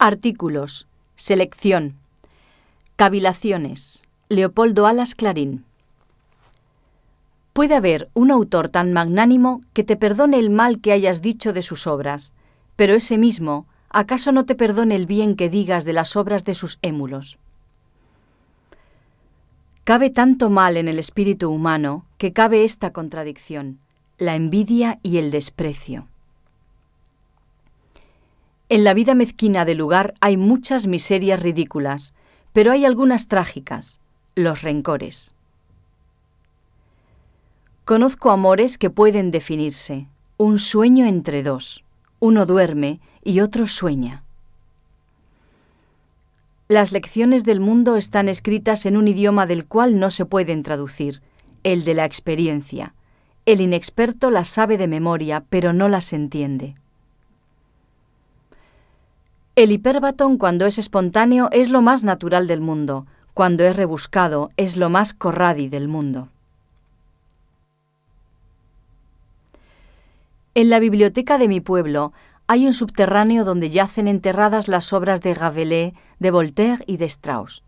Artículos. Selección. Cavilaciones. Leopoldo Alas Clarín. Puede haber un autor tan magnánimo que te perdone el mal que hayas dicho de sus obras, pero ese mismo, ¿acaso no te perdone el bien que digas de las obras de sus émulos? Cabe tanto mal en el espíritu humano que cabe esta contradicción, la envidia y el desprecio. En la vida mezquina del lugar hay muchas miserias ridículas, pero hay algunas trágicas, los rencores. Conozco amores que pueden definirse, un sueño entre dos, uno duerme y otro sueña. Las lecciones del mundo están escritas en un idioma del cual no se pueden traducir, el de la experiencia. El inexperto las sabe de memoria, pero no las entiende. El hipérbaton, cuando es espontáneo, es lo más natural del mundo. Cuando es rebuscado, es lo más Corradi del mundo. En la biblioteca de mi pueblo hay un subterráneo donde yacen enterradas las obras de Rabelais, de Voltaire y de Strauss.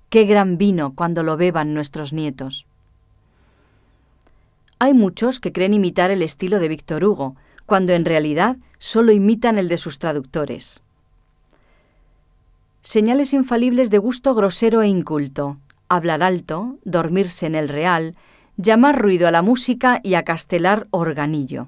¡Qué gran vino cuando lo beban nuestros nietos! Hay muchos que creen imitar el estilo de Víctor Hugo, cuando en realidad solo imitan el de sus traductores. Señales infalibles de gusto grosero e inculto: hablar alto, dormirse en el real, llamar ruido a la música y acastelar organillo.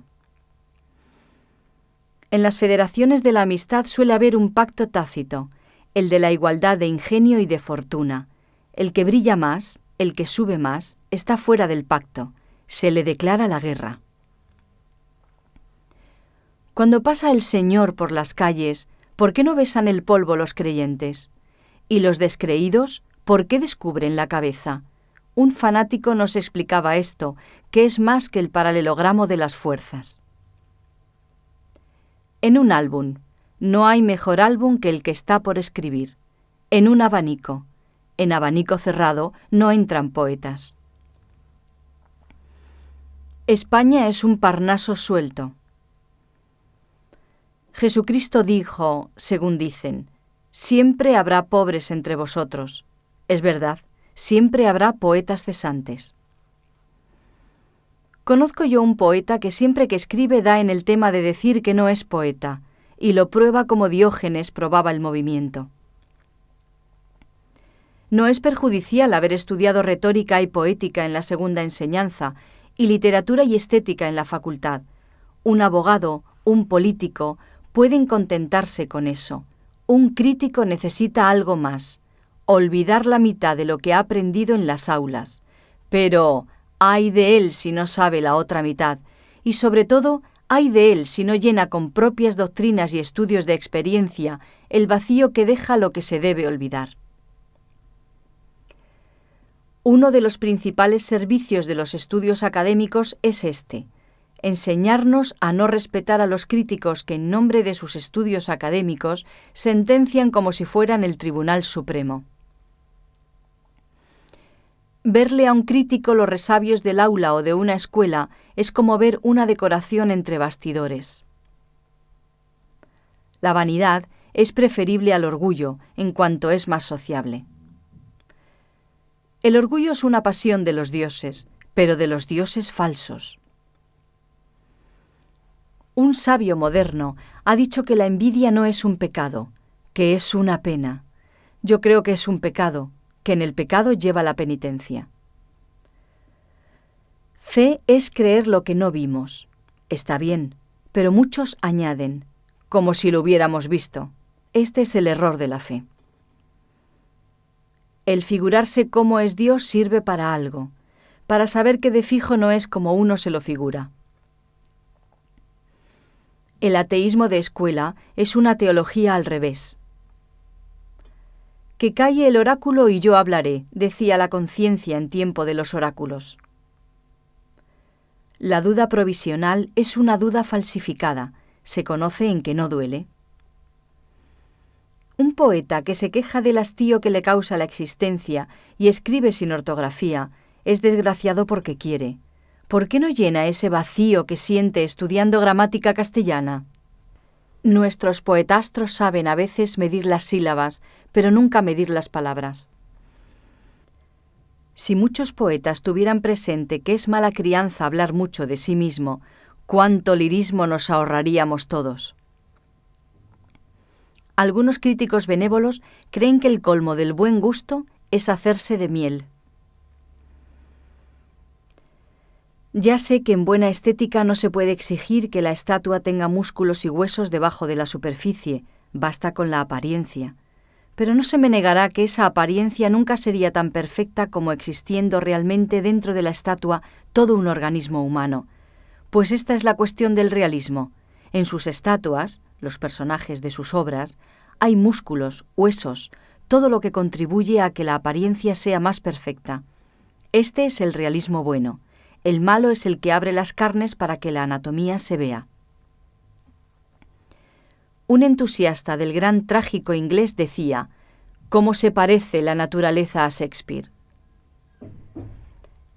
En las federaciones de la amistad suele haber un pacto tácito, el de la igualdad de ingenio y de fortuna. El que brilla más, el que sube más, está fuera del pacto, se le declara la guerra. Cuando pasa el Señor por las calles, ¿por qué no besan el polvo los creyentes? Y los descreídos, ¿por qué descubren la cabeza? Un fanático nos explicaba esto, que es más que el paralelogramo de las fuerzas. En un álbum, no hay mejor álbum que el que está por escribir. En un abanico, en abanico cerrado, no entran poetas. España es un Parnaso suelto. Jesucristo dijo, según dicen, siempre habrá pobres entre vosotros. Es verdad, siempre habrá poetas cesantes. Conozco yo un poeta que siempre que escribe da en el tema de decir que no es poeta, y lo prueba como Diógenes probaba el movimiento. No es perjudicial haber estudiado retórica y poética en la segunda enseñanza, y literatura y estética en la facultad. Un abogado, un político, pueden contentarse con eso. Un crítico necesita algo más, olvidar la mitad de lo que ha aprendido en las aulas. Pero ay de él si no sabe la otra mitad, y sobre todo, ay de él si no llena con propias doctrinas y estudios de experiencia el vacío que deja lo que se debe olvidar. Uno de los principales servicios de los estudios académicos es este: enseñarnos a no respetar a los críticos que en nombre de sus estudios académicos sentencian como si fueran el Tribunal Supremo. Verle a un crítico los resabios del aula o de una escuela es como ver una decoración entre bastidores. La vanidad es preferible al orgullo en cuanto es más sociable. El orgullo es una pasión de los dioses, pero de los dioses falsos. Un sabio moderno ha dicho que la envidia no es un pecado, que es una pena. Yo creo que es un pecado, que en el pecado lleva la penitencia. Fe es creer lo que no vimos. Está bien, pero muchos añaden, como si lo hubiéramos visto. Este es el error de la fe. El figurarse cómo es Dios sirve para algo, para saber que de fijo no es como uno se lo figura. El ateísmo de escuela es una teología al revés. Que calle el oráculo y yo hablaré, decía la conciencia en tiempo de los oráculos. La duda provisional es una duda falsificada, se conoce en que no duele. Un poeta que se queja del hastío que le causa la existencia y escribe sin ortografía es desgraciado porque quiere. ¿Por qué no llena ese vacío que siente estudiando gramática castellana? Nuestros poetastros saben a veces medir las sílabas, pero nunca medir las palabras. Si muchos poetas tuvieran presente que es mala crianza hablar mucho de sí mismo, cuánto lirismo nos ahorraríamos todos. Algunos críticos benévolos creen que el colmo del buen gusto es hacerse de miel. Ya sé que en buena estética no se puede exigir que la estatua tenga músculos y huesos debajo de la superficie, basta con la apariencia. Pero no se me negará que esa apariencia nunca sería tan perfecta como existiendo realmente dentro de la estatua todo un organismo humano. Pues esta es la cuestión del realismo. En sus estatuas, los personajes de sus obras, hay músculos, huesos, todo lo que contribuye a que la apariencia sea más perfecta. Este es el realismo bueno. El malo es el que abre las carnes para que la anatomía se vea. Un entusiasta del gran trágico inglés decía: ¿cómo se parece la naturaleza a Shakespeare?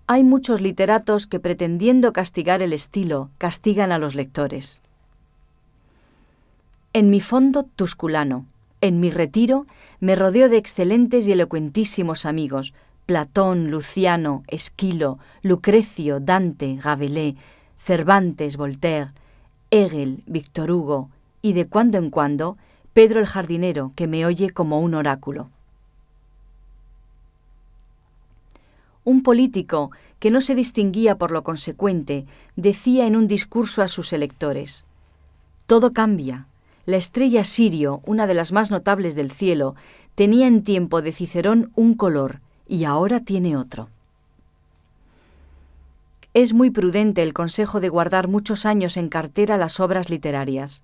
Hay muchos literatos que, pretendiendo castigar el estilo, castigan a los lectores. En mi fondo tusculano, en mi retiro, me rodeo de excelentes y elocuentísimos amigos: Platón, Luciano, Esquilo, Lucrecio, Dante, Rabelais, Cervantes, Voltaire, Hegel, Víctor Hugo y, de cuando en cuando, Pedro el jardinero, que me oye como un oráculo. Un político, que no se distinguía por lo consecuente, decía en un discurso a sus electores: «Todo cambia. La estrella Sirio, una de las más notables del cielo, tenía en tiempo de Cicerón un color, y ahora tiene otro». Es muy prudente el consejo de guardar muchos años en cartera las obras literarias.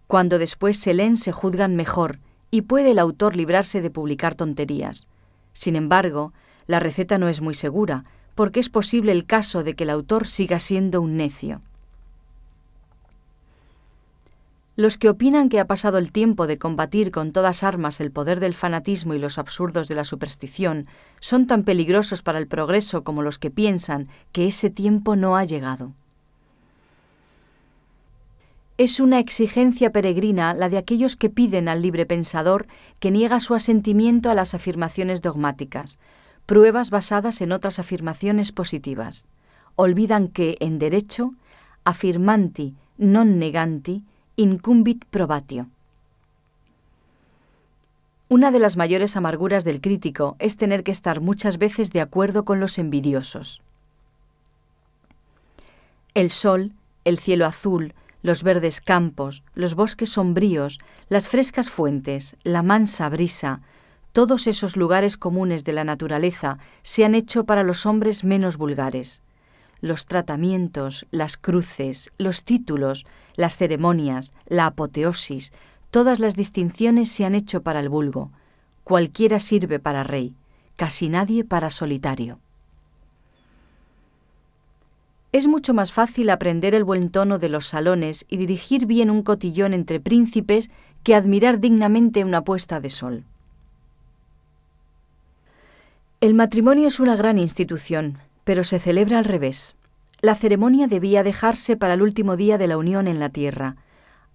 Cuando después se leen se juzgan mejor, y puede el autor librarse de publicar tonterías. Sin embargo, la receta no es muy segura, porque es posible el caso de que el autor siga siendo un necio. Los que opinan que ha pasado el tiempo de combatir con todas armas el poder del fanatismo y los absurdos de la superstición son tan peligrosos para el progreso como los que piensan que ese tiempo no ha llegado. Es una exigencia peregrina la de aquellos que piden al libre pensador que niega su asentimiento a las afirmaciones dogmáticas, pruebas basadas en otras afirmaciones positivas. Olvidan que, en derecho, affirmanti non neganti incumbit probatio. Una de las mayores amarguras del crítico es tener que estar muchas veces de acuerdo con los envidiosos. El sol, el cielo azul, los verdes campos, los bosques sombríos, las frescas fuentes, la mansa brisa, todos esos lugares comunes de la naturaleza se han hecho para los hombres menos vulgares. Los tratamientos, las cruces, los títulos, las ceremonias, la apoteosis, todas las distinciones se han hecho para el vulgo. Cualquiera sirve para rey, casi nadie para solitario. Es mucho más fácil aprender el buen tono de los salones y dirigir bien un cotillón entre príncipes que admirar dignamente una puesta de sol. El matrimonio es una gran institución, pero se celebra al revés. La ceremonia debía dejarse para el último día de la unión en la tierra.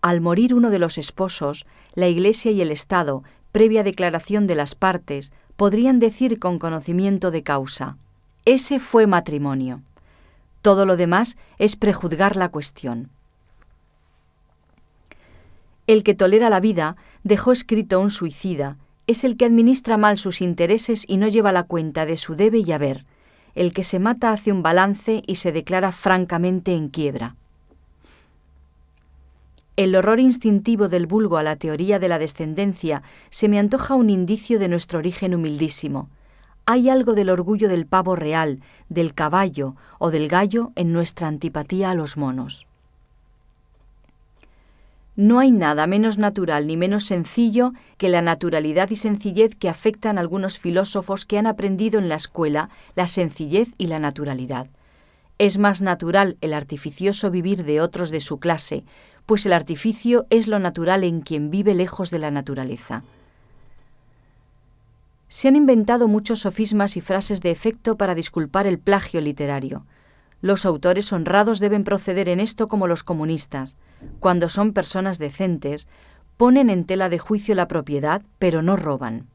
Al morir uno de los esposos, la Iglesia y el Estado, previa declaración de las partes, podrían decir con conocimiento de causa: ese fue matrimonio. Todo lo demás es prejuzgar la cuestión. El que tolera la vida, dejó escrito un suicida, es el que administra mal sus intereses y no lleva la cuenta de su debe y haber. El que se mata hace un balance y se declara francamente en quiebra. El horror instintivo del vulgo a la teoría de la descendencia se me antoja un indicio de nuestro origen humildísimo. Hay algo del orgullo del pavo real, del caballo o del gallo en nuestra antipatía a los monos. No hay nada menos natural ni menos sencillo que la naturalidad y sencillez que afectan a algunos filósofos que han aprendido en la escuela la sencillez y la naturalidad. Es más natural el artificioso vivir de otros de su clase, pues el artificio es lo natural en quien vive lejos de la naturaleza. Se han inventado muchos sofismas y frases de efecto para disculpar el plagio literario. Los autores honrados deben proceder en esto como los comunistas. Cuando son personas decentes, ponen en tela de juicio la propiedad, pero no roban.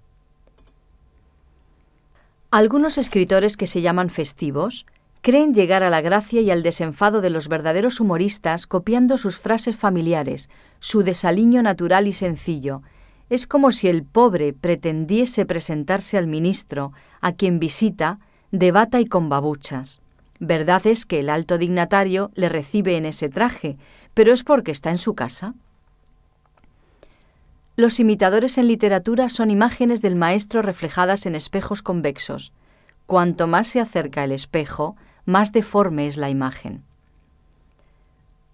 Algunos escritores que se llaman festivos creen llegar a la gracia y al desenfado de los verdaderos humoristas copiando sus frases familiares, su desaliño natural y sencillo. Es como si el pobre pretendiese presentarse al ministro, a quien visita, de bata y con babuchas. Verdad es que el alto dignatario le recibe en ese traje, pero es porque está en su casa. Los imitadores en literatura son imágenes del maestro reflejadas en espejos convexos. Cuanto más se acerca el espejo, más deforme es la imagen.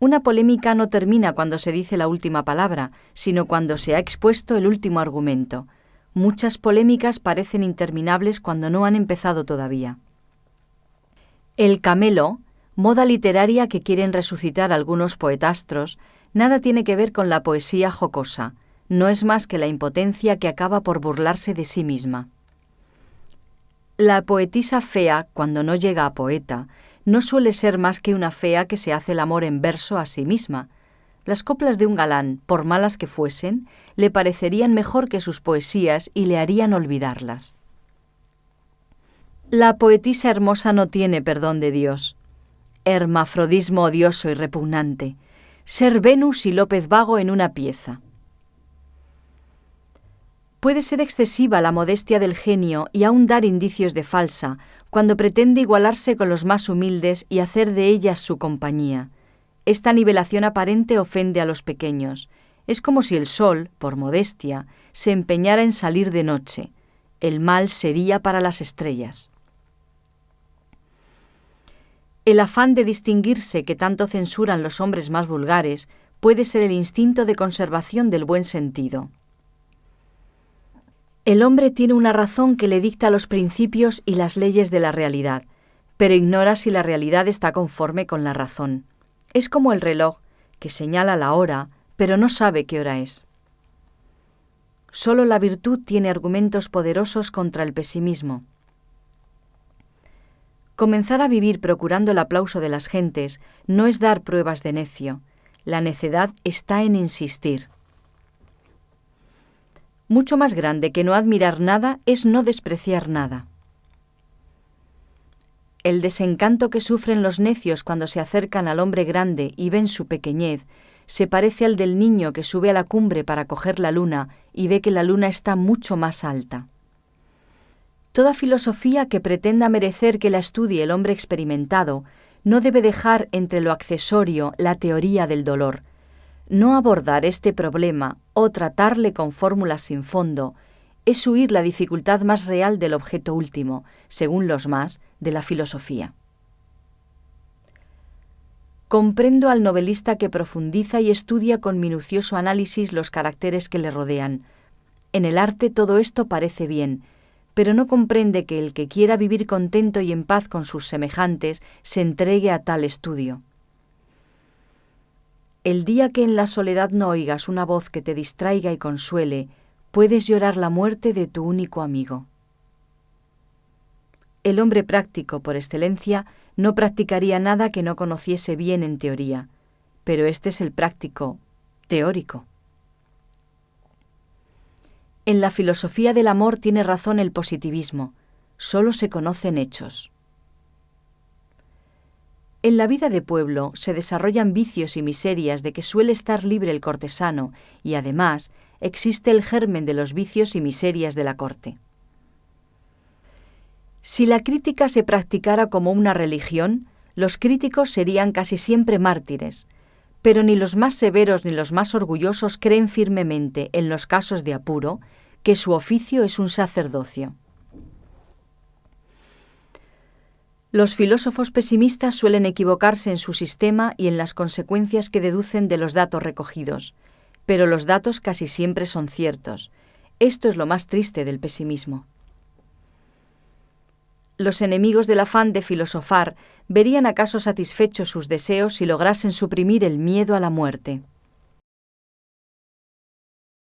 Una polémica no termina cuando se dice la última palabra, sino cuando se ha expuesto el último argumento. Muchas polémicas parecen interminables cuando no han empezado todavía. El camelo, moda literaria que quieren resucitar algunos poetastros, nada tiene que ver con la poesía jocosa. No es más que la impotencia que acaba por burlarse de sí misma. La poetisa fea, cuando no llega a poeta, no suele ser más que una fea que se hace el amor en verso a sí misma. Las coplas de un galán, por malas que fuesen, le parecerían mejor que sus poesías y le harían olvidarlas. La poetisa hermosa no tiene perdón de Dios. Hermafrodismo odioso y repugnante. Ser Venus y López Vago en una pieza. Puede ser excesiva la modestia del genio y aún dar indicios de falsa, cuando pretende igualarse con los más humildes y hacer de ellas su compañía. Esta nivelación aparente ofende a los pequeños. Es como si el sol, por modestia, se empeñara en salir de noche. El mal sería para las estrellas. El afán de distinguirse que tanto censuran los hombres más vulgares puede ser el instinto de conservación del buen sentido. El hombre tiene una razón que le dicta los principios y las leyes de la realidad, pero ignora si la realidad está conforme con la razón. Es como el reloj, que señala la hora, pero no sabe qué hora es. Solo la virtud tiene argumentos poderosos contra el pesimismo. Comenzar a vivir procurando el aplauso de las gentes no es dar pruebas de necio. La necedad está en insistir. Mucho más grande que no admirar nada es no despreciar nada. El desencanto que sufren los necios cuando se acercan al hombre grande y ven su pequeñez se parece al del niño que sube a la cumbre para coger la luna y ve que la luna está mucho más alta. Toda filosofía que pretenda merecer que la estudie el hombre experimentado no debe dejar entre lo accesorio la teoría del dolor. No abordar este problema o tratarle con fórmulas sin fondo es huir la dificultad más real del objeto último, según los más, de la filosofía. Comprendo al novelista que profundiza y estudia con minucioso análisis los caracteres que le rodean. En el arte todo esto parece bien, pero no comprende que el que quiera vivir contento y en paz con sus semejantes se entregue a tal estudio. El día que en la soledad no oigas una voz que te distraiga y consuele, puedes llorar la muerte de tu único amigo. El hombre práctico, por excelencia, no practicaría nada que no conociese bien en teoría, pero este es el práctico teórico. En la filosofía del amor tiene razón el positivismo, solo se conocen hechos. En la vida de pueblo se desarrollan vicios y miserias de que suele estar libre el cortesano y además existe el germen de los vicios y miserias de la corte. Si la crítica se practicara como una religión, los críticos serían casi siempre mártires, pero ni los más severos ni los más orgullosos creen firmemente, en los casos de apuro, que su oficio es un sacerdocio. Los filósofos pesimistas suelen equivocarse en su sistema y en las consecuencias que deducen de los datos recogidos, pero los datos casi siempre son ciertos. Esto es lo más triste del pesimismo. Los enemigos del afán de filosofar verían acaso satisfechos sus deseos si lograsen suprimir el miedo a la muerte.